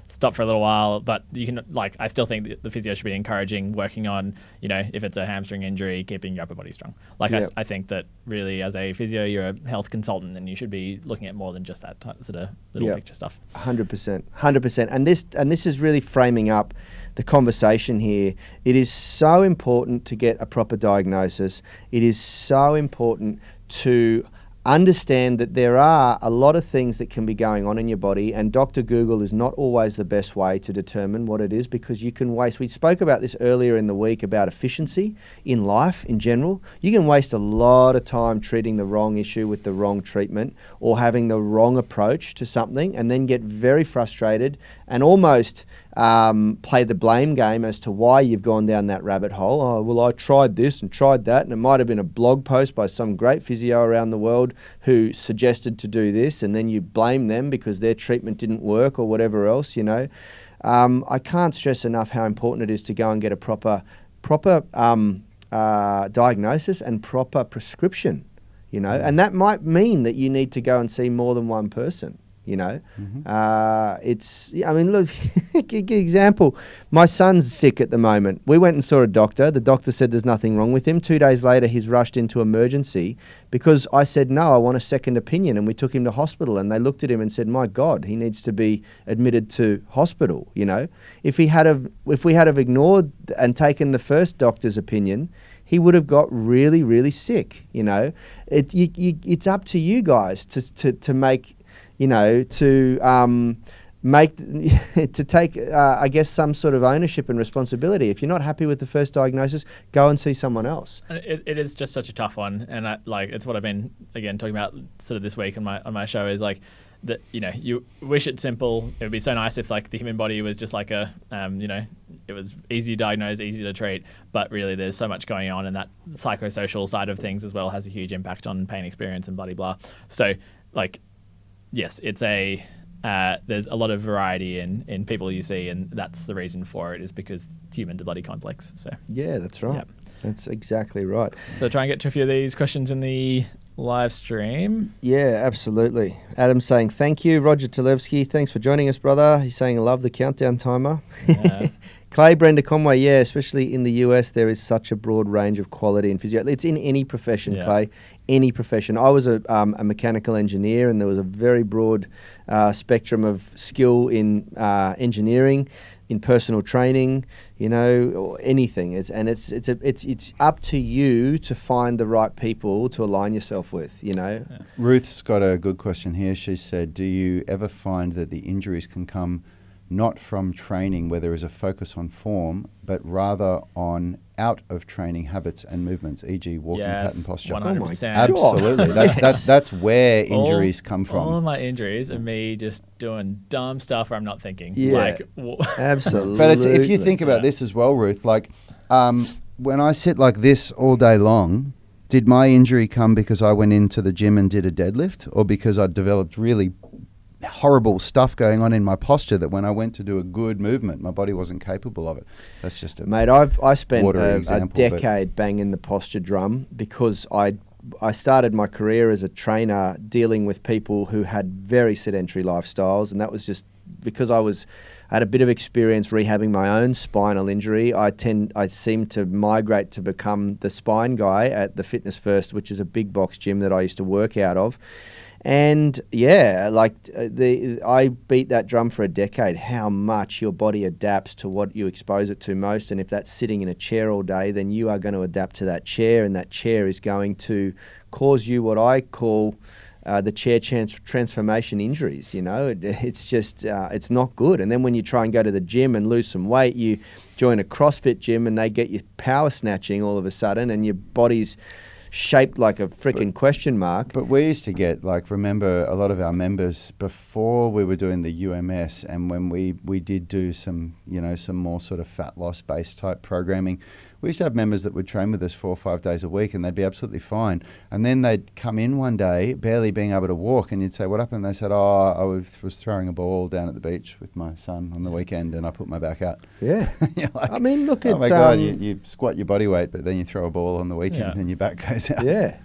stop for a little while. But you can, I still think that the physio should be encouraging working on, if it's a hamstring injury, keeping your upper body strong. I think that really as a physio, you're a health consultant and you should be looking at more than just that sort of little picture stuff.
100%. And this is really framing up the conversation here. It is so important to get a proper diagnosis. It is so important to understand that there are a lot of things that can be going on in your body, and Dr. Google is not always the best way to determine what it is, because you can waste, we spoke about this earlier in the week about efficiency in life in general. You can waste a lot of time treating the wrong issue with the wrong treatment or having the wrong approach to something, and then get very frustrated and almost play the blame game as to why you've gone down that rabbit hole. Oh, well, I tried this and tried that, and it might have been a blog post by some great physio around the world who suggested to do this, and then you blame them because their treatment didn't work or whatever else, I can't stress enough how important it is to go and get a proper diagnosis and proper prescription, and that might mean that you need to go and see more than one person. Look, example, my son's sick at the moment. We went and saw a doctor. The doctor said there's nothing wrong with him. 2 days later, he's rushed into emergency because I said, no, I want a second opinion. And we took him to hospital, and they looked at him and said, my God, he needs to be admitted to hospital. If we had have ignored and taken the first doctor's opinion, he would have got really, really sick. It's up to you guys to make, to take, I guess, some sort of ownership and responsibility. If you're not happy with the first diagnosis, go and see someone else.
It is just such a tough one, and it's what I've been talking about sort of this week on my show is that you wish it simple. It would be so nice if the human body was just it was easy to diagnose, easy to treat, but really there's so much going on, and that psychosocial side of things as well has a huge impact on pain experience and blah. So yes, it's there's a lot of variety in people you see, and that's the reason for it, is because humans are bloody complex. So
yeah, that's right. That's exactly right.
So try and get to a few of these questions in the live stream.
Yeah, absolutely. Adam's saying thank you. Roger Talevsky, thanks for joining us, brother. He's saying I love the countdown timer. Clay Brenda Conway, yeah, especially in the US, there is such a broad range of quality in physio. It's in any profession, Clay, any profession. I was a mechanical engineer, and there was a very broad spectrum of skill in engineering, in personal training, or anything. It's up to you to find the right people to align yourself with.
Ruth's got a good question here. She said, "Do you ever find that the injuries can come not from training where there is a focus on form, but rather on out of training habits and movements, e.g. walking pattern posture?"
100%.
Absolutely. That's where injuries come from.
All of my injuries are me just doing dumb stuff where I'm not thinking.
Yeah, absolutely.
But if you think about this as well, Ruth, when I sit like this all day long, did my injury come because I went into the gym and did a deadlift, or because I developed really horrible stuff going on in my posture that when I went to do a good movement, my body wasn't capable of it? That's just a
mate. I spent a
example,
decade banging the posture drum because I started my career as a trainer dealing with people who had very sedentary lifestyles, and that was just because I had a bit of experience rehabbing my own spinal injury. I seemed to migrate to become the spine guy at the Fitness First, which is a big box gym that I used to work out of. And I beat that drum for a decade, how much your body adapts to what you expose it to most. And if that's sitting in a chair all day, then you are going to adapt to that chair, and that chair is going to cause you what I call the chair transformation injuries. It's just, it's not good. And then when you try and go to the gym and lose some weight, you join a CrossFit gym and they get you power snatching all of a sudden, and your body's shaped like a freaking question mark.
But we used to get, remember a lot of our members before we were doing the UMS, and when we did do some more sort of fat loss based type programming, we used to have members that would train with us 4 or 5 days a week, and they'd be absolutely fine. And then they'd come in one day barely being able to walk, and you'd say, "What happened?" They said, "Oh, I was throwing a ball down at the beach with my son on the weekend, and I put my back out."
Yeah.
You're like,
I mean, look at...
Oh my God, you squat your body weight, but then you throw a ball on the weekend and your back goes out.
Yeah.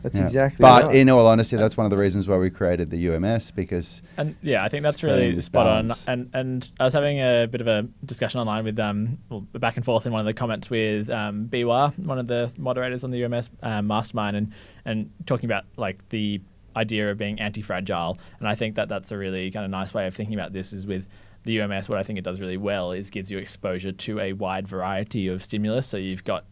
That's exactly
right. But
right.
in all honesty, that's one of the reasons why we created the UMS, because...
And I think that's really spot on. And I was having a bit of a discussion online with, back and forth in one of the comments with Biwa, one of the moderators on the UMS Mastermind, and talking about the idea of being anti-fragile. And I think that's a really kind of nice way of thinking about this is with the UMS, what I think it does really well is gives you exposure to a wide variety of stimulus. So you've got,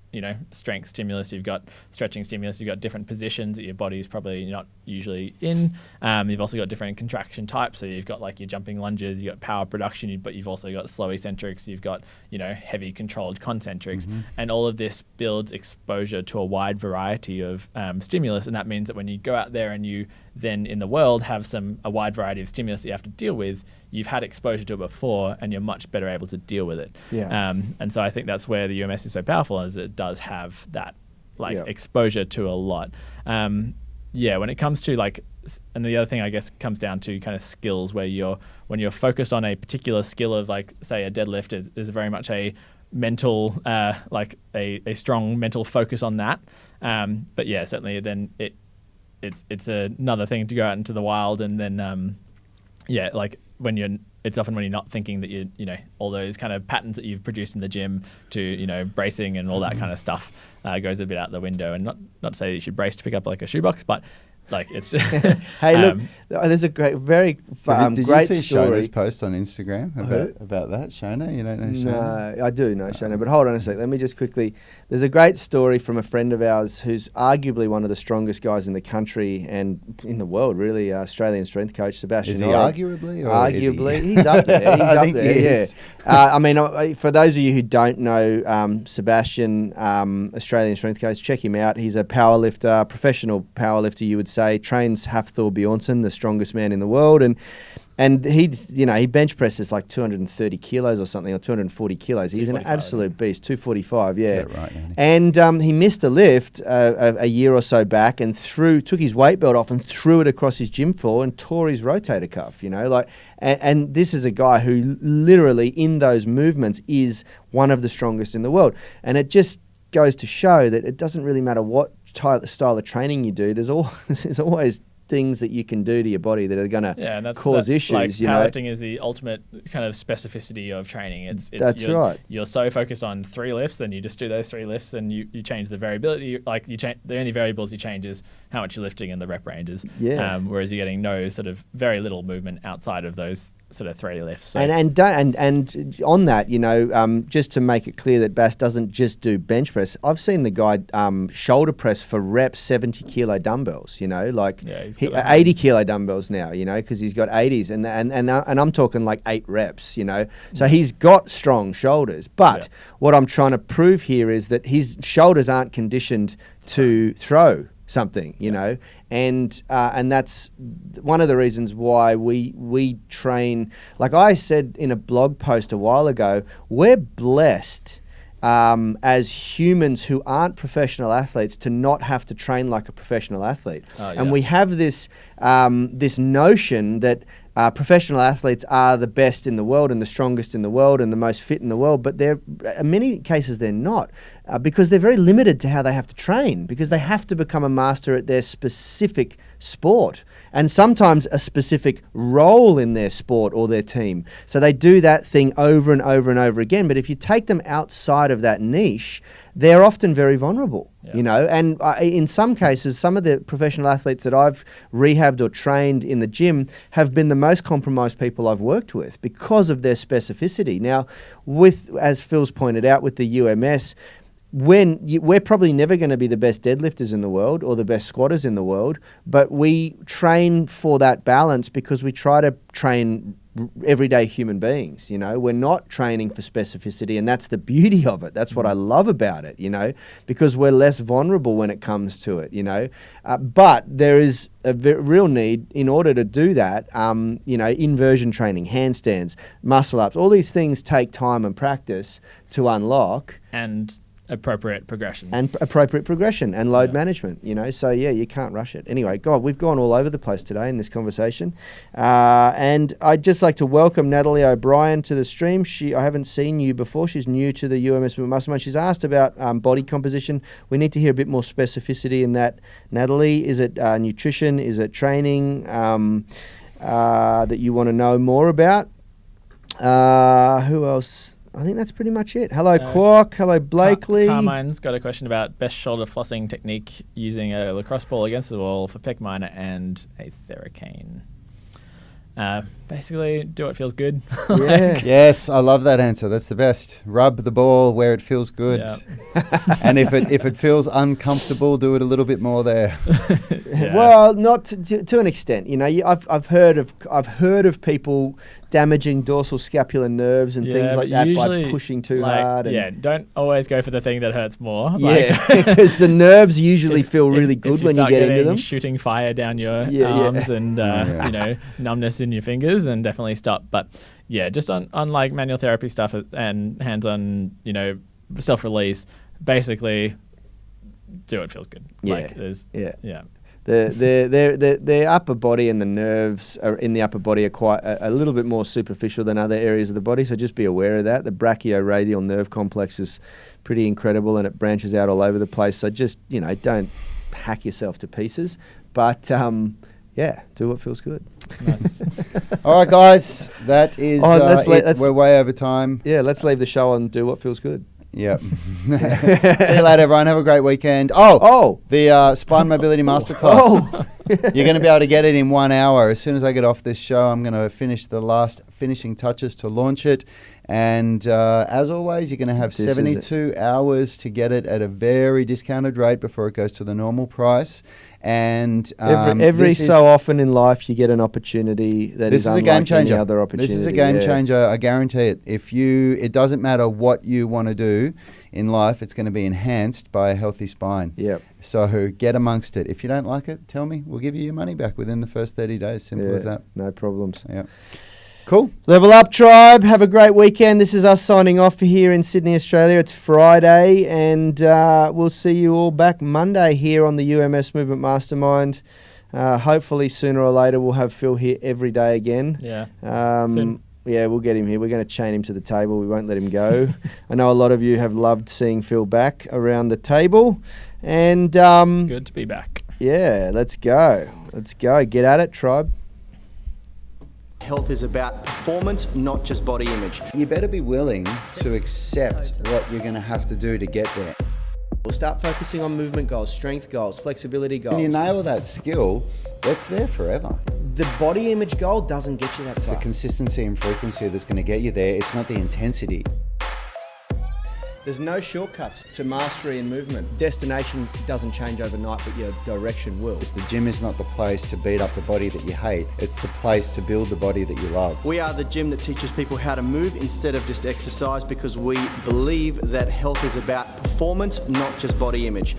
strength stimulus, you've got stretching stimulus, you've got different positions that your body is probably not usually in. You've also got different contraction types. So you've got your jumping lunges, you've got power production, but you've also got slow eccentrics, you've got, heavy controlled concentrics. Mm-hmm. And all of this builds exposure to a wide variety of stimulus. And that means that when you go out there and you then in the world have a wide variety of stimulus that you have to deal with, you've had exposure to it before and you're much better able to deal with it.
Yeah.
And so I think that's where the UMS is so powerful, is it does have that exposure to a lot. When it comes to and the other thing I guess comes down to kind of skills where when you're focused on a particular skill of say a deadlift is very much a mental, a strong mental focus on that. But yeah, certainly then it's another thing to go out into the wild and then, it's often when you're not thinking that you all those kind of patterns that you've produced in the gym to bracing and all that kind of stuff goes a bit out the window. And not to say that you should brace to pick up a shoebox, but it's
hey, look, there's a very
did
great
you see
story.
Shona's post on Instagram about that? Shona, you don't know Shona?
No, I do know Shona, but hold on a sec. Let me just quickly. There's a great story from a friend of ours who's arguably one of the strongest guys in the country and in the world, really, Australian strength coach, Sebastian.
Is he
Ora.
arguably? Or
arguably, he's up there. He's up there. Yeah. For those of you who don't know Sebastian, Australian strength coach, check him out. He's a powerlifter, professional powerlifter, you would say. Trains Hafthor Bjornsson, the strongest man in the world, and he bench presses 230 kilos or something, or 240 kilos. He's an absolute beast. 245, yeah.
Right, Yanni.
And he missed a lift a year or so back and took his weight belt off and threw it across his gym floor and tore his rotator cuff. And this is a guy who literally in those movements is one of the strongest in the world, and it just goes to show that it doesn't really matter what style of training you do. There's always things that you can do to your body that are going to cause issues.
Like powerlifting is the ultimate kind of specificity of training.
That's right.
You're so focused on 3 lifts, and you just do those 3 lifts, and you change the variability. Like the only variables you change is how much you're lifting and the rep ranges.
Yeah.
Whereas you're getting no sort of very little movement outside of those sort of 3 lifts. So.
And on that, just to make it clear that Bass doesn't just do bench press. I've seen the guy shoulder press for reps 70 kilo dumbbells. 80 kilo dumbbells now. Because he's got 80s, and I'm talking like 8 reps. So he's got strong shoulders. But what I'm trying to prove here is that his shoulders aren't conditioned to throw something, and that's one of the reasons why we train. Like I said in a blog post a while ago, we're blessed as humans who aren't professional athletes to not have to train like a professional athlete. And we have this this notion that professional athletes are the best in the world and the strongest in the world and the most fit in the world, but in many cases they're not, because they're very limited to how they have to train, because they have to become a master at their specific sport and sometimes a specific role in their sport or their team. So they do that thing over and over and over again. But if you take them outside of that niche, they're often very vulnerable. And in some cases, some of the professional athletes that I've rehabbed or trained in the gym have been the most compromised people I've worked with because of their specificity. Now, as Phil's pointed out, with the UMS, we're probably never going to be the best deadlifters in the world or the best squatters in the world, but we train for that balance because we try to train everyday human beings. We're not training for specificity, and that's the beauty of it. That's what I love about it, because we're less vulnerable when it comes to it, but there is a real need in order to do that. Inversion training, handstands, muscle ups, all these things take time and practice to unlock.
And appropriate progression
and load management, so you can't rush it. Anyway, God, we've gone all over the place today in this conversation, and I'd just like to welcome Natalie O'Brien to the stream. I haven't seen you before. She's new to the UMS Movement Mastermind. She's asked about body composition. We need to hear a bit more specificity in that. Natalie, is it nutrition, is it training that you want to know more about? Who else? I think that's pretty much it. Hello, Quark. Hello, Blakely.
Carmine's got a question about best shoulder flossing technique using a lacrosse ball against the wall for pec minor and a theracane. Basically, do what feels good.
Yeah.
Yes, I love that answer. That's the best. Rub the ball where it feels good, and if it feels uncomfortable, do it a little bit more there.
Well, not to an extent. I've heard of people damaging dorsal scapular nerves and things like that by pushing too hard.
Don't always go for the thing that hurts more.
Because the nerves usually feel really good when you get into them.
Shooting fire down your arms and numbness in your fingers, and definitely stop. But just on like manual therapy stuff and hands-on, self-release, basically do what feels good.
The upper body and the nerves in the upper body are quite a little bit more superficial than other areas of the body, so just be aware of that. The brachioradial nerve complex is pretty incredible, and it branches out all over the place, so just don't hack yourself to pieces, but do what feels good.
Nice.
All right, guys, that is we're way over time.
Let's leave the show and do what feels good.
Yep. See you later, everyone. Have a great weekend. The Spine Mobility Masterclass. You're going to be able to get it in 1 hour. As soon as I get off this show, I'm going to finish the last finishing touches to launch it. And as always, you're going to have 72 hours to get it at a very discounted rate before it goes to the normal price. And
every so often in life, you get an opportunity that is unlike
a game changer.
Any other opportunity.
This is a game changer. I guarantee it. It doesn't matter what you want to do in life, it's going to be enhanced by a healthy spine.
Yep.
So get amongst it. If you don't like it, tell me. We'll give you your money back within the first 30 days. Simple as that.
No problems.
Yeah. Cool.
Level up, tribe. Have a great weekend. This is us signing off here in Sydney, Australia. It's Friday, and we'll see you all back Monday here on the UMS Movement Mastermind. Hopefully sooner or later we'll have Phil here every day again.
Soon.
Yeah, we'll get him here. We're going to chain him to the table. We won't let him go. I know a lot of you have loved seeing Phil back around the table. And
Good to be back.
yeah, let's go. Let's go. Get at it, tribe.
Health is about performance, not just body image.
You better be willing to accept what you're going to have to do to get there.
We'll start focusing on movement goals, strength goals, flexibility goals.
When you nail that skill, it's there forever.
The body image goal doesn't get you that
It's the
far.
consistency and frequency that's going to get you there. It's not the intensity.
There's no shortcuts to mastery and movement. Destination doesn't change overnight, but your direction will.
The gym is not the place to beat up the body that you hate. It's the place to build the body that you love.
We are the gym that teaches people how to move instead of just exercise, because we believe that health is about performance, not just body image.